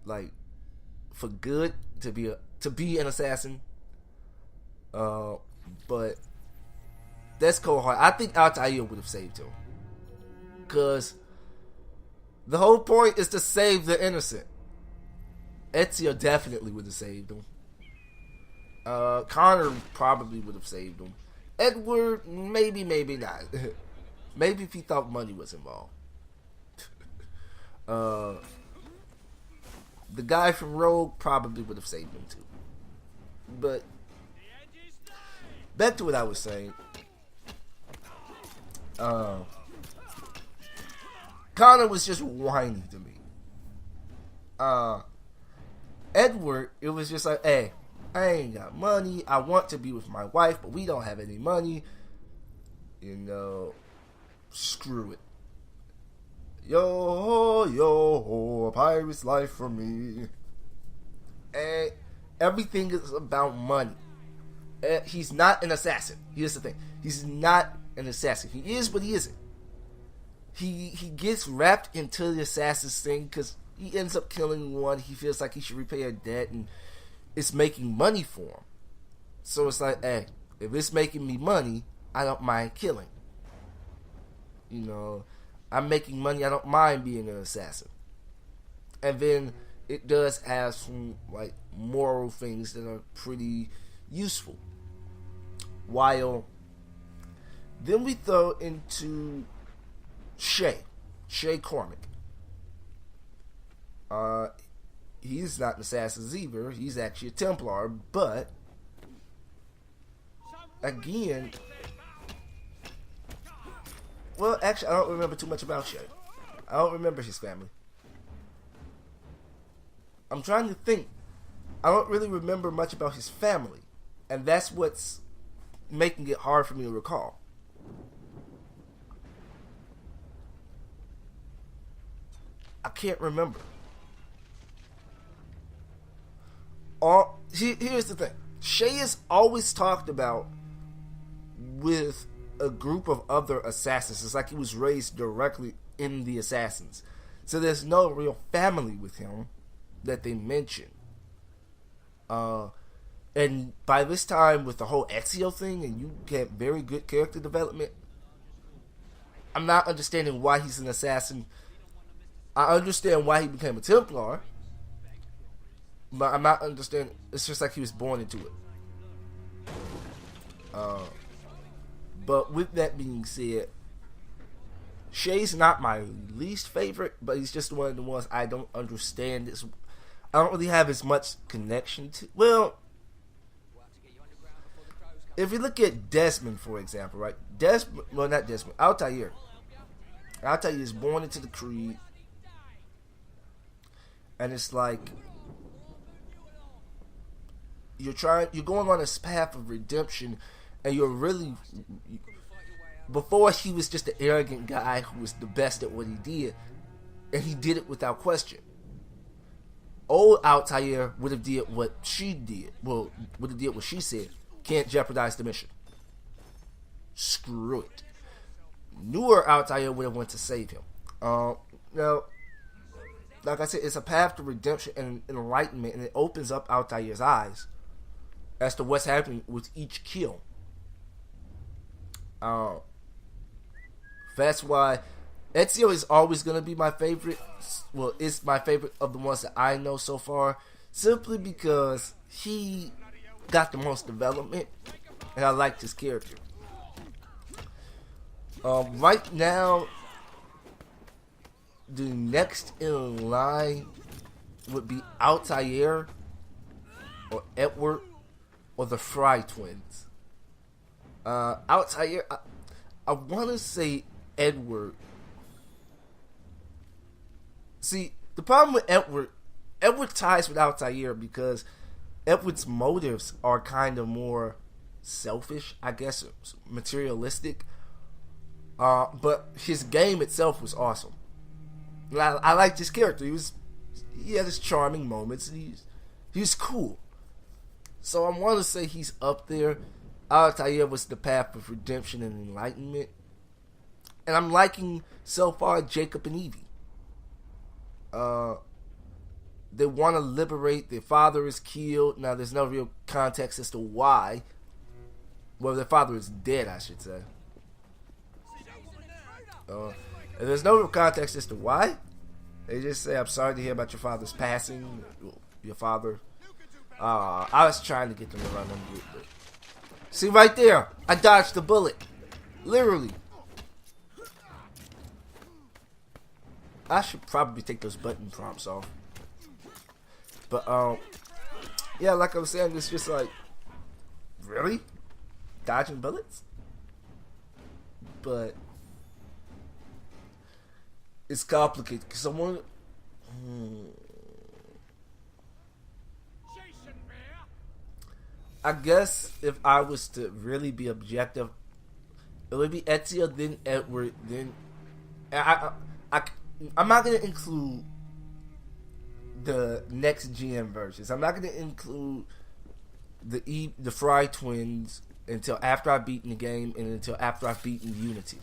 like for good to be an assassin. But that's cold hard. I think Altair would have saved him, cause the whole point is to save the innocent. Ezio definitely would have saved him. Connor probably would have saved him. Edward, maybe not. Maybe if he thought money was involved. The guy from Rogue probably would have saved him too. But back to what I was saying. Connor was just whiny to me. Edward, it was just like, hey, I ain't got money. I want to be with my wife, but we don't have any money. You know, screw it. Yo, a pirate's life for me. And everything is about money. He's not an assassin. Here's the thing. He's not an assassin. He is, but he isn't. He gets wrapped into the assassin's thing because he ends up killing one. He feels like he should repay a debt, and it's making money for him. So it's like, hey, if it's making me money, I don't mind killing. You know, I'm making money, I don't mind being an assassin. And then it does have some like moral things that are pretty useful. While then we throw into Shay Cormac. He's not an assassin either. He's actually a Templar, but again, well, actually, I don't remember too much about Shay. I don't remember his family. I'm trying to think. I don't really remember much about his family, and that's what's making it hard for me to recall. I can't remember. Here's the thing. Shay is always talked about with a group of other assassins. It's like he was raised directly in the assassins. So there's no real family with him that they mention. And by this time, with the whole Ezio thing, and you get very good character development, I'm not understanding why he's an assassin. I understand why he became a Templar, but I'm not understanding. It's just like he was born into it. But with that being said, Shay's not my least favorite, but he's just one of the ones I don't understand. I don't really have as much connection to. Well, if you look at Desmond, for example, right? Not Desmond, Altair. Altair is born into the Creed, and it's like you're going on this path of redemption, and you're really. Before, he was just an arrogant guy who was the best at what he did, and he did it without question. Old Altair would have did what she did. Well, would have did what she said. Can't jeopardize the mission. Screw it. Newer Altair would have went to save him. Now, like I said, it's a path to redemption and enlightenment, and it opens up Altair's eyes as to what's happening with each kill. That's why Ezio is always going to be my favorite. Well, it's my favorite of the ones that I know so far, simply because he got the most development, and I liked his character. Right now, the next in line would be Altair, or Edward, or the Frye twins. Altair, I want to say Edward. See, the problem with Edward ties with Altair because Edward's motives are kind of more selfish, I guess, materialistic. But his game itself was awesome. I liked his character. He had his charming moments. He was cool. So I want to say he's up there. Altair was the path of redemption and enlightenment. And I'm liking, so far, Jacob and Eyvie. they want to liberate. Their father is killed. Now, there's no real context as to why. Well, their father is dead, I should say. And there's no real context as to why. They just say, I'm sorry to hear about your father's passing. Your father. I was trying to get them to run them good, but... See, right there. I dodged the bullet. Literally. I should probably take those button prompts off. But, yeah, like I was saying, it's just like, really? Dodging bullets? But, it's complicated, because someone... I guess if I was to really be objective, it would be Ezio, then Edward, then... I'm not going to include the next gen versions. I'm not going to include the Frye twins until after I've beaten the game and until after I've beaten Unity.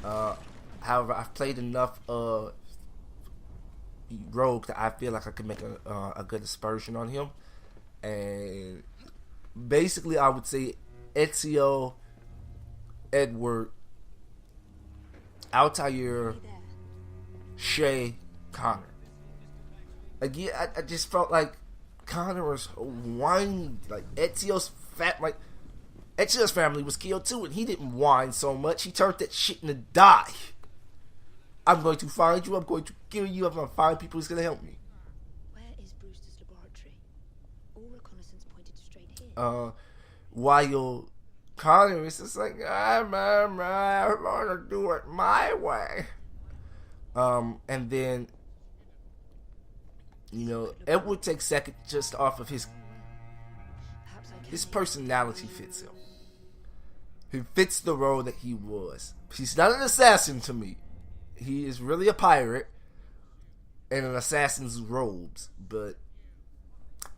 However, I've played enough of Rogue that I feel like I can make a good aspersion on him. And basically, I would say Ezio, Edward, Altair, Shay, Connor. Again, I just felt like Connor was whiny. Like Ezio's family was killed too, and he didn't whine so much. He turned that shit into die. I'm going to find you. I'm going to kill you. I'm going to find people who's going to help me. Where is Brewster's laboratory? All reconnaissance pointed straight here. While Connor is just like, I want to do it my way. And then, you know, Edward takes second just off of his personality fits him. He fits the role that he was. He's not an assassin to me. He is really a pirate in an assassin's robes. But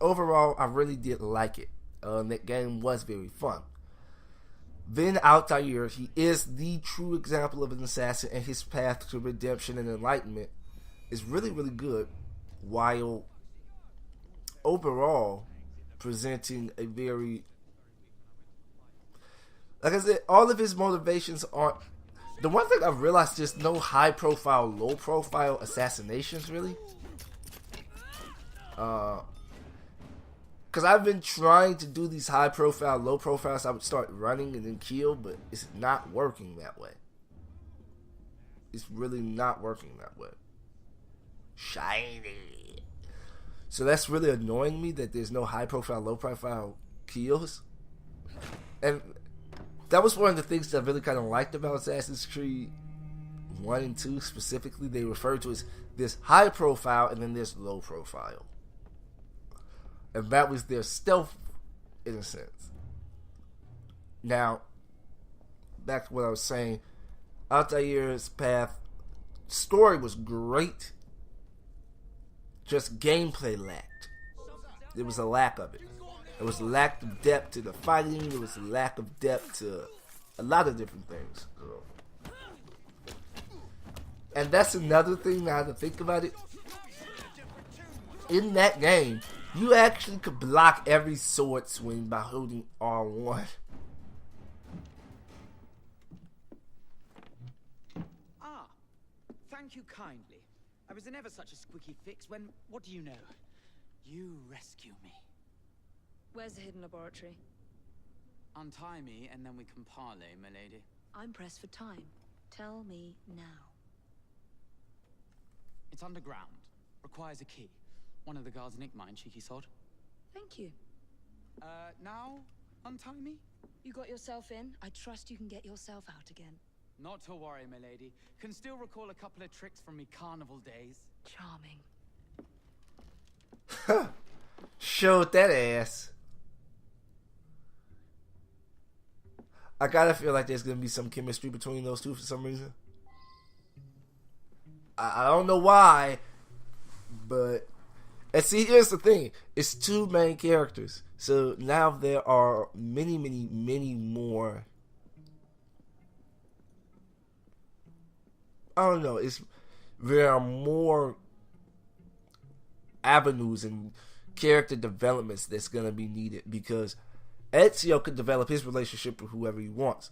overall, I really did like it. That game was very fun. Then Altair, he is the true example of an assassin, and his path to redemption and enlightenment is really, really good, while overall presenting a very, like I said, all of his motivations aren't, the one thing I've realized, there's no high profile, low profile assassinations really. Because I've been trying to do these high profile, low profile, so I would start running and then kill, but it's not working that way. It's really not working that way. Shiny. So that's really annoying me that there's no high profile, low profile kills. And that was one of the things that I really kind of liked about Assassin's Creed 1 and 2 specifically. They refer to as there's high profile and then there's low profile. And that was their stealth, in a sense. Now, back to what I was saying. Altair's path, story was great. Just gameplay lacked. There was a lack of it. There was a lack of depth to the fighting. There was a lack of depth to a lot of different things. And that's another thing now to think about it. In that game, you actually could block every sword swing by holding R1. Ah, thank you kindly. I was in ever such a squeaky fix when, what do you know? You rescue me. Where's the hidden laboratory? Untie me and then we can parley, my lady. I'm pressed for time. Tell me now. It's underground. Requires a key. One of the guards nicked mine, cheeky sod. Thank you. Now? Untie me? You got yourself in. I trust you can get yourself out again. Not to worry, my lady. Can still recall a couple of tricks from me carnival days. Charming. Showed that ass. I gotta feel like there's gonna be some chemistry between those two for some reason. I don't know why, but... And see, here's the thing. It's two main characters. So now there are many, many, many more... I don't know. There are more avenues and character developments that's going to be needed, because Ezio could develop his relationship with whoever he wants,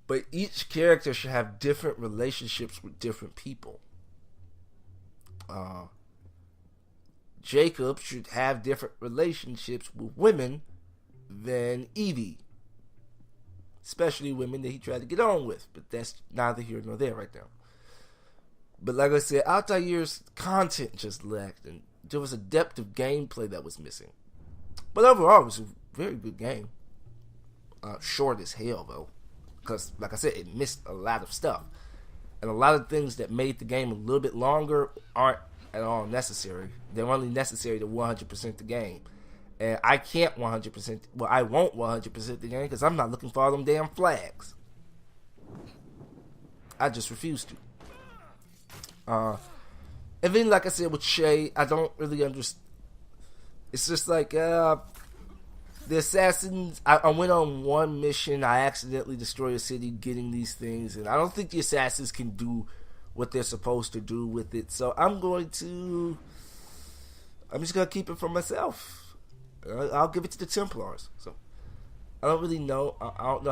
but each character should have different relationships with different people. Jacob should have different relationships with women than Eyvie, especially women that he tried to get on with, but that's neither here nor there right now. But like I said, Altair's content just lacked, and there was a depth of gameplay that was missing. But overall, it was a very good game. Short as hell, though, because like I said, it missed a lot of stuff, and a lot of things that made the game a little bit longer aren't at all necessary. They're only necessary to 100% the game, and I can't 100%. Well, I won't 100% the game because I'm not looking for all them damn flags. I just refuse to. And then, like I said, with Shay, I don't really understand. It's just like the assassins. I went on one mission. I accidentally destroyed a city getting these things, and I don't think the assassins can do what they're supposed to do with it. So I'm just gonna keep it for myself. I'll give it to the Templars. So I don't really know. I don't know